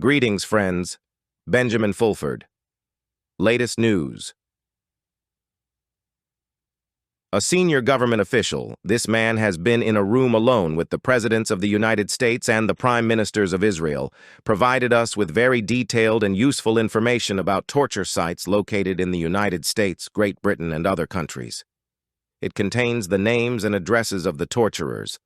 Greetings, friends. Benjamin Fulford. Latest news. A senior government official, this man has been in a room alone with the presidents of the United States and the prime ministers of Israel, provided us with very detailed and useful information about torture sites located in the United States, Great Britain, and other countries. It contains the names and addresses of the torturers,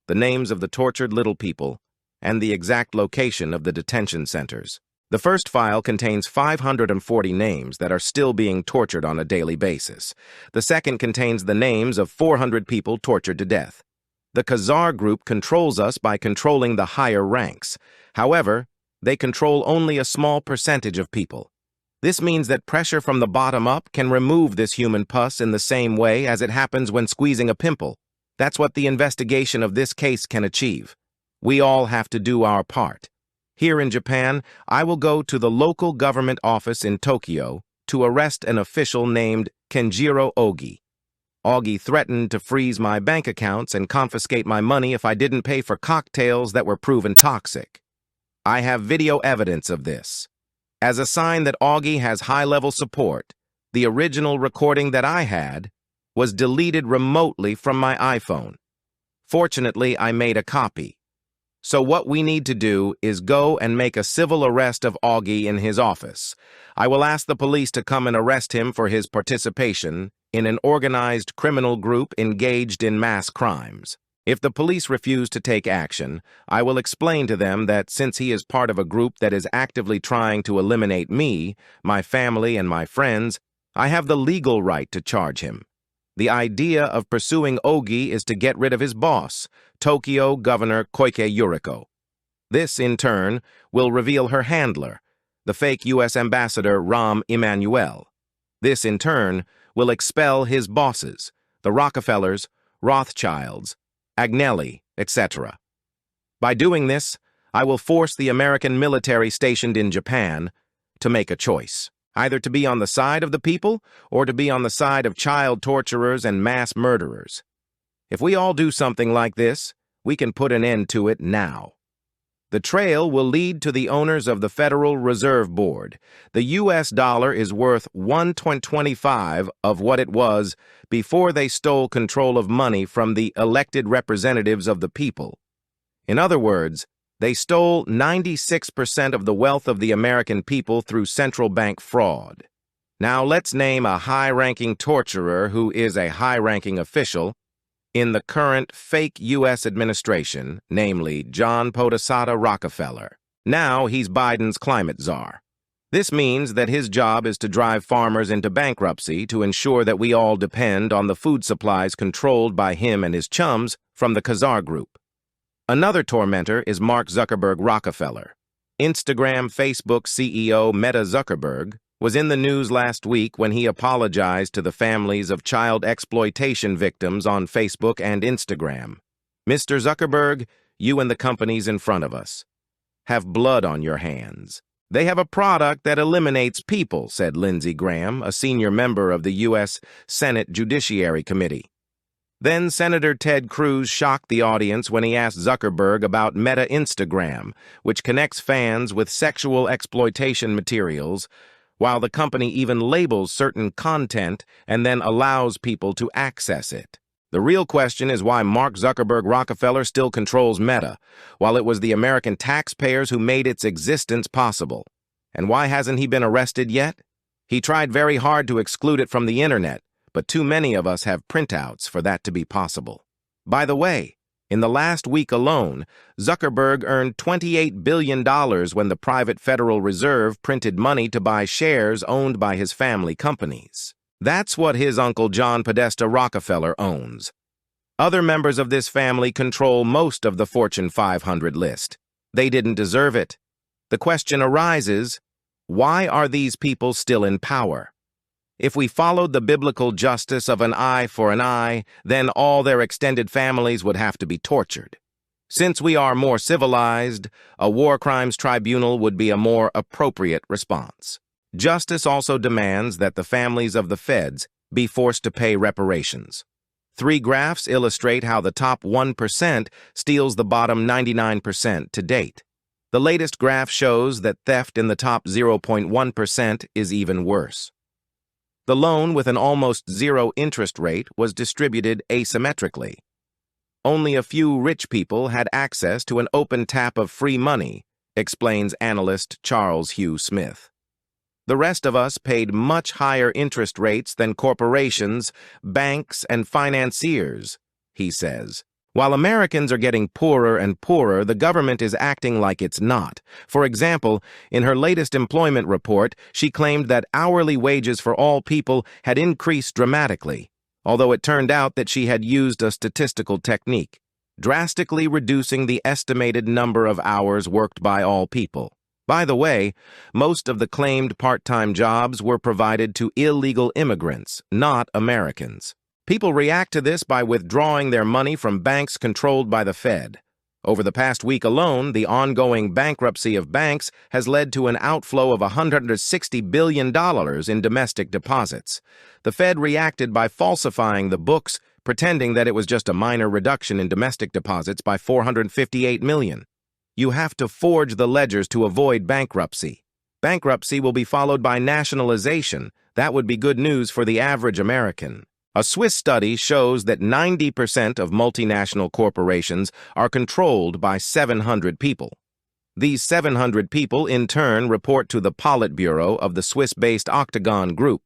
the names of the tortured little people, and the exact location of the detention centers. The first file contains 540 names that are still being tortured on a daily basis. The second contains the names of 400 people tortured to death. The Khazar group controls us by controlling the higher ranks. However, they control only a small percentage of people. This means that pressure from the bottom up can remove this human pus in the same way as it happens when squeezing a pimple. That's what the investigation of this case can achieve. We all have to do our part. Here in Japan, I will go to the local government office in Tokyo to arrest an official named Kenjiro Ogi. Ogi threatened to freeze my bank accounts and confiscate my money if I didn't pay for cocktails that were proven toxic. I have video evidence of this. As a sign that Ogi has high-level support, the original recording that I had was deleted remotely from my iPhone. Fortunately, I made a copy. So what we need to do is go and make a civil arrest of Ogi in his office. I will ask the police to come and arrest him for his participation in an organized criminal group engaged in mass crimes. If the police refuse to take action, I will explain to them that since he is part of a group that is actively trying to eliminate me, my family, and my friends, I have the legal right to charge him. The idea of pursuing Ogi is to get rid of his boss, Tokyo Governor Koike Yuriko. This, in turn, will reveal her handler, the fake U.S. Ambassador Rahm Emanuel. This, in turn, will expel his bosses, the Rockefellers, Rothschilds, Agnelli, etc. By doing this, I will force the American military stationed in Japan to make a choice, either to be on the side of the people or to be on the side of child torturers and mass murderers. If we all do something like this, we can put an end to it now. The trail will lead to the owners of the Federal Reserve Board. The U.S. dollar is worth 1/25 of what it was before they stole control of money from the elected representatives of the people. In other words, they stole 96% of the wealth of the American people through central bank fraud. Now let's name a high-ranking torturer who is a high-ranking official in the current fake U.S. administration, namely John Podesada Rockefeller. Now he's Biden's climate czar. This means that his job is to drive farmers into bankruptcy to ensure that we all depend on the food supplies controlled by him and his chums from the Khazar group. Another tormentor is Mark Zuckerberg Rockefeller. Instagram, Facebook CEO Meta Zuckerberg was in the news last week when he apologized to the families of child exploitation victims on Facebook and Instagram. Mr. Zuckerberg, you and the companies in front of us have blood on your hands. They have a product that eliminates people, said Lindsey Graham, a senior member of the U.S. Senate Judiciary Committee. Then Senator Ted Cruz shocked the audience when he asked Zuckerberg about Meta Instagram, which connects fans with sexual exploitation materials, while the company even labels certain content and then allows people to access it. The real question is why Mark Zuckerberg Rockefeller still controls Meta, while it was the American taxpayers who made its existence possible. And why hasn't he been arrested yet? He tried very hard to exclude it from the internet, but too many of us have printouts for that to be possible. By the way, in the last week alone, Zuckerberg earned $28 billion when the private Federal Reserve printed money to buy shares owned by his family companies. That's what his uncle John Podesta Rockefeller owns. Other members of this family control most of the Fortune 500 list. They didn't deserve it. The question arises, why are these people still in power? If we followed the biblical justice of an eye for an eye, then all their extended families would have to be tortured. Since we are more civilized, a war crimes tribunal would be a more appropriate response. Justice also demands that the families of the feds be forced to pay reparations. 3 graphs illustrate how the top 1% steals the bottom 99% to date. The latest graph shows that theft in the top 0.1% is even worse. The loan with an almost zero interest rate was distributed asymmetrically. Only a few rich people had access to an open tap of free money, explains analyst Charles Hugh Smith. The rest of us paid much higher interest rates than corporations, banks, and financiers, he says. While Americans are getting poorer and poorer, the government is acting like it's not. For example, in her latest employment report, she claimed that hourly wages for all people had increased dramatically, although it turned out that she had used a statistical technique, drastically reducing the estimated number of hours worked by all people. By the way, most of the claimed part-time jobs were provided to illegal immigrants, not Americans. People react to this by withdrawing their money from banks controlled by the Fed. Over the past week alone, the ongoing bankruptcy of banks has led to an outflow of $160 billion in domestic deposits. The Fed reacted by falsifying the books, pretending that it was just a minor reduction in domestic deposits by $458 million. You have to forge the ledgers to avoid bankruptcy. Bankruptcy will be followed by nationalization. That would be good news for the average American. A Swiss study shows that 90% of multinational corporations are controlled by 700 people. These 700 people, in turn, report to the Politburo of the Swiss-based Octagon Group.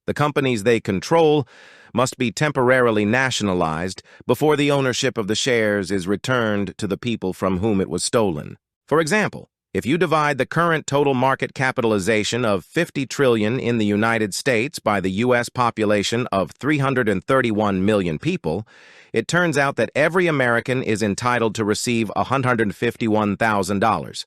The companies they control must be temporarily nationalized before the ownership of the shares is returned to the people from whom it was stolen. For example, if you divide the current total market capitalization of $50 trillion in the United States by the U.S. population of 331 million people, it turns out that every American is entitled to receive $151,000.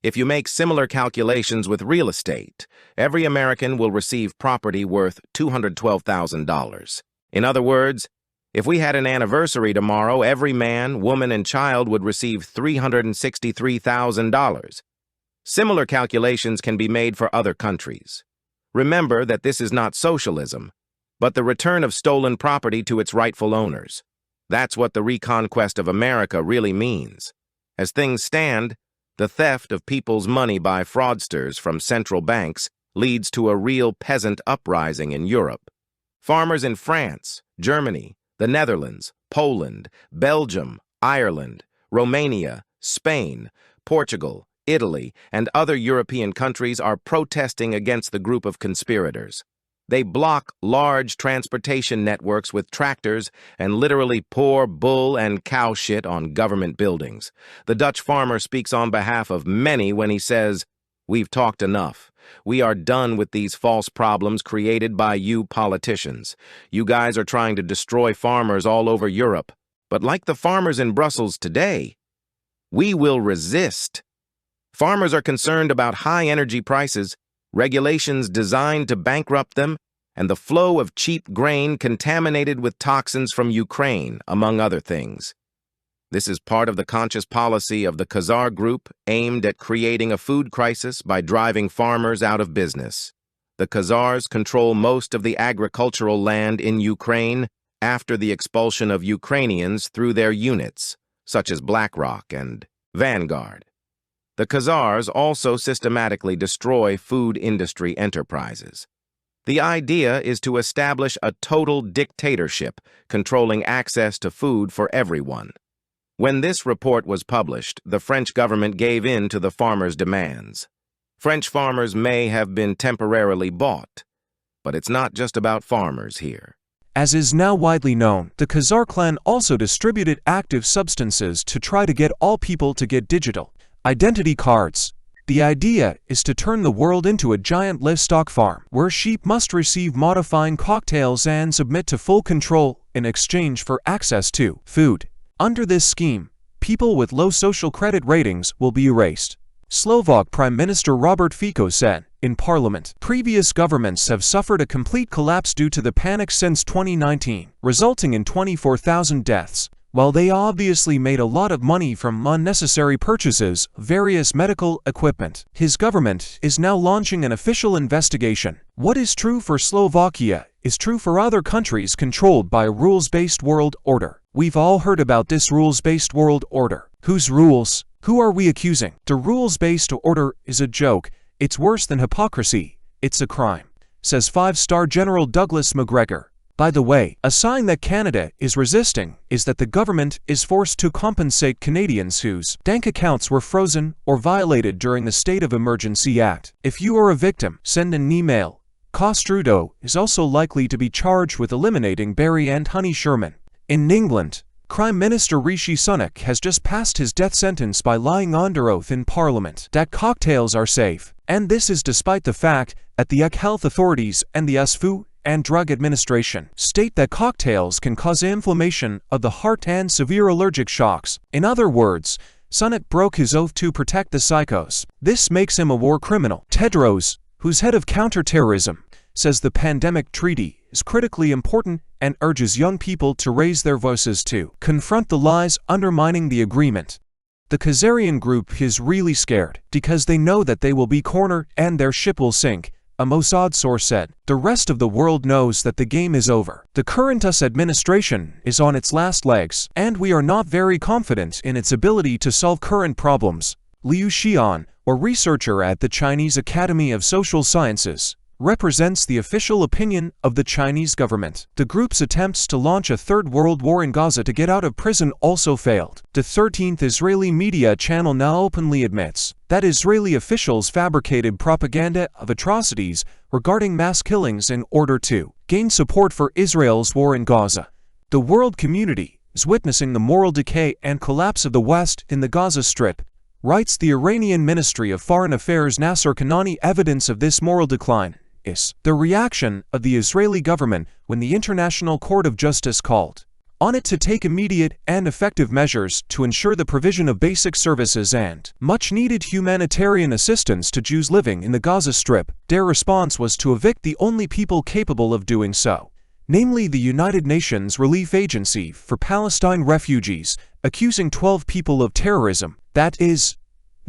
If you make similar calculations with real estate, every American will receive property worth $212,000. In other words, if we had an anniversary tomorrow, every man, woman, and child would receive $363,000. Similar calculations can be made for other countries. Remember that this is not socialism, but the return of stolen property to its rightful owners. That's what the reconquest of America really means. As things stand, the theft of people's money by fraudsters from central banks leads to a real peasant uprising in Europe. Farmers in France, Germany, the Netherlands, Poland, Belgium, Ireland, Romania, Spain, Portugal, Italy, and other European countries are protesting against the group of conspirators. They block large transportation networks with tractors and literally pour bull and cow shit on government buildings. The Dutch farmer speaks on behalf of many when he says, "We've talked enough. We are done with these false problems created by you politicians. You guys are trying to destroy farmers all over Europe. But like the farmers in Brussels today, we will resist." Farmers are concerned about high energy prices, regulations designed to bankrupt them, and the flow of cheap grain contaminated with toxins from Ukraine, among other things. This is part of the conscious policy of the Khazar Group aimed at creating a food crisis by driving farmers out of business. The Khazars control most of the agricultural land in Ukraine after the expulsion of Ukrainians through their units, such as BlackRock and Vanguard. The Khazars also systematically destroy food industry enterprises. The idea is to establish a total dictatorship, controlling access to food for everyone. When this report was published, the French government gave in to the farmers' demands. French farmers may have been temporarily bought, but it's not just about farmers here. As is now widely known, the Khazar clan also distributed active substances to try to get all people to get digital identity cards. The idea is to turn the world into a giant livestock farm, where sheep must receive modifying cocktails and submit to full control in exchange for access to food. Under this scheme, people with low social credit ratings will be erased. Slovak Prime Minister Robert Fico said in Parliament, previous governments have suffered a complete collapse due to the panic since 2019, resulting in 24,000 deaths. While they obviously made a lot of money from unnecessary purchases of various medical equipment, his government is now launching an official investigation. What is true for Slovakia is true for other countries controlled by a rules-based world order. We've all heard about this rules-based world order. Whose rules? Who are we accusing? The rules-based order is a joke. It's worse than hypocrisy. It's a crime, says 5-star General Douglas McGregor. By the way, a sign that Canada is resisting is that the government is forced to compensate Canadians whose bank accounts were frozen or violated during the State of Emergency Act. If you are a victim, send an email. Trudeau is also likely to be charged with eliminating Barry and Honey Sherman. In England, Prime Minister Rishi Sunak has just passed his death sentence by lying under oath in Parliament that cocktails are safe, and this is despite the fact that the UK health authorities and the US Food and Drug Administration state that cocktails can cause inflammation of the heart and severe allergic shocks. In other words, Sunak broke his oath to protect the psychos. This makes him a war criminal. Tedros, who's head of counterterrorism, says the pandemic treaty is critically important and urges young people to raise their voices to confront the lies undermining the agreement. The Khazarian group is really scared because they know that they will be cornered and their ship will sink, a Mossad source said. The rest of the world knows that the game is over. The current US administration is on its last legs, and we are not very confident in its ability to solve current problems. Liu Xian, a researcher at the Chinese Academy of Social Sciences, represents the official opinion of the Chinese government. The group's attempts to launch a third world war in Gaza to get out of prison also failed. The 13th Israeli media channel now openly admits that Israeli officials fabricated propaganda of atrocities regarding mass killings in order to gain support for Israel's war in Gaza. The world community is witnessing the moral decay and collapse of the West in the Gaza Strip, writes the Iranian Ministry of Foreign Affairs. Nasser Kanani. Evidence of this moral decline is the reaction of the Israeli government when the International Court of Justice called on it to take immediate and effective measures to ensure the provision of basic services and much-needed humanitarian assistance to Jews living in the Gaza Strip. Their response was to evict the only people capable of doing so, namely the United Nations Relief Agency for Palestine Refugees, accusing 12 people of terrorism. That is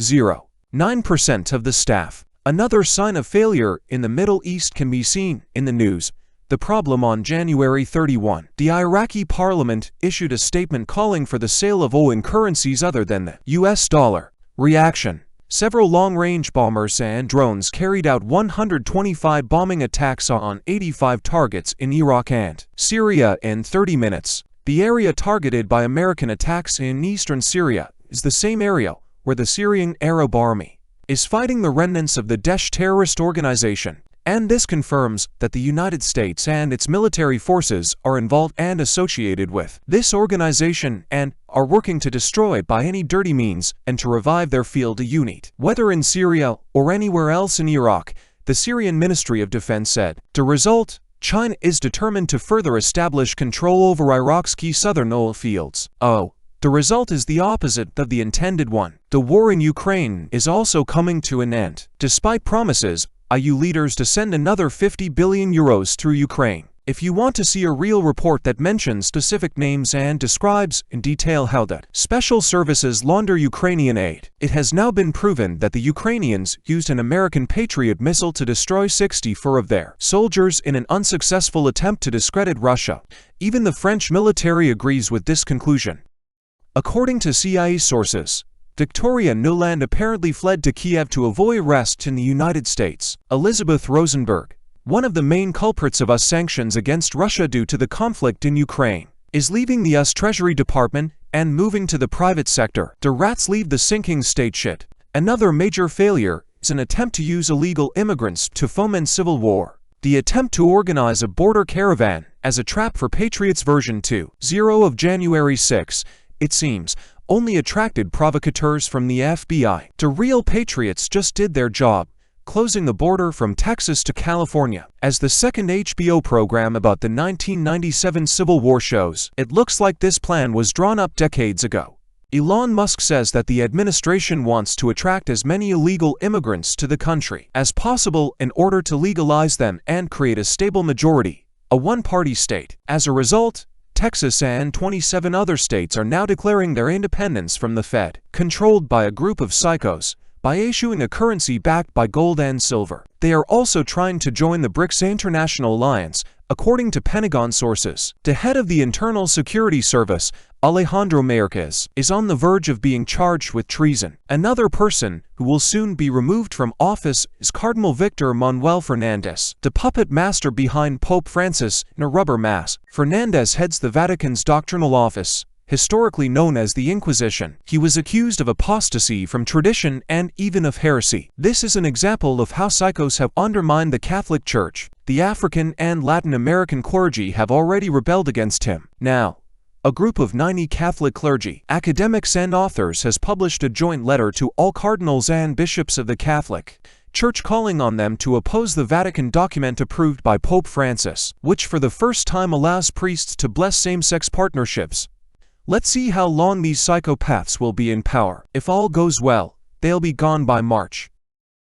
0.9% of the staff. Another sign of failure in the Middle East can be seen in the news. The problem on January 31, the Iraqi parliament issued a statement calling for the sale of oil in currencies other than the US dollar. Reaction: several long-range bombers and drones carried out 125 bombing attacks on 85 targets in Iraq and Syria in 30 minutes. The area targeted by American attacks in eastern Syria is the same area where the Syrian Arab Army is fighting the remnants of the Daesh terrorist organization, and this confirms that the United States and its military forces are involved and associated with this organization and are working to destroy by any dirty means and to revive their field unit. Whether in Syria or anywhere else in Iraq, the Syrian Ministry of Defense said. The result: China is determined to further establish control over Iraq's key southern oil fields. The result is the opposite of the intended one. The war in Ukraine is also coming to an end, despite promises EU leaders to send another 50 billion euros through Ukraine. If you want to see a real report that mentions specific names and describes in detail how that special services launder Ukrainian aid, it has now been proven that the Ukrainians used an American Patriot missile to destroy 64 of their soldiers in an unsuccessful attempt to discredit Russia. Even the French military agrees with this conclusion. According to CIA sources, Victoria Nuland apparently fled to Kiev to avoid arrest in the United States. Elizabeth Rosenberg, one of the main culprits of US sanctions against Russia due to the conflict in Ukraine, is leaving the US Treasury Department and moving to the private sector. The rats leave the sinking state shit. Another major failure is an attempt to use illegal immigrants to foment civil war. The attempt to organize a border caravan as a trap for Patriots version 2.0 of January 6, it seems, only attracted provocateurs from the FBI. The real patriots just did their job, closing the border from Texas to California. As the second HBO program about the 1997 Civil War shows, it looks like this plan was drawn up decades ago. Elon Musk says that the administration wants to attract as many illegal immigrants to the country as possible in order to legalize them and create a stable majority, a one-party state. As a result, Texas and 27 other states are now declaring their independence from the Fed, controlled by a group of psychos. by issuing a currency backed by gold and silver. They are also trying to join the BRICS International Alliance, according to Pentagon sources. The head of the Internal Security Service, Alejandro Mayorkas, is on the verge of being charged with treason. Another person who will soon be removed from office is Cardinal Victor Manuel Fernandez, the puppet master behind Pope Francis in a rubber mask. Fernandez heads the Vatican's doctrinal office, historically known as the Inquisition. He was accused of apostasy from tradition and even of heresy. This is an example of how psychos have undermined the Catholic Church. The African and Latin American clergy have already rebelled against him. Now, a group of 90 Catholic clergy, academics and authors has published a joint letter to all cardinals and bishops of the Catholic Church calling on them to oppose the Vatican document approved by Pope Francis, which for the first time allows priests to bless same-sex partnerships. Let's see how long these psychopaths will be in power. If all goes well, they'll be gone by March.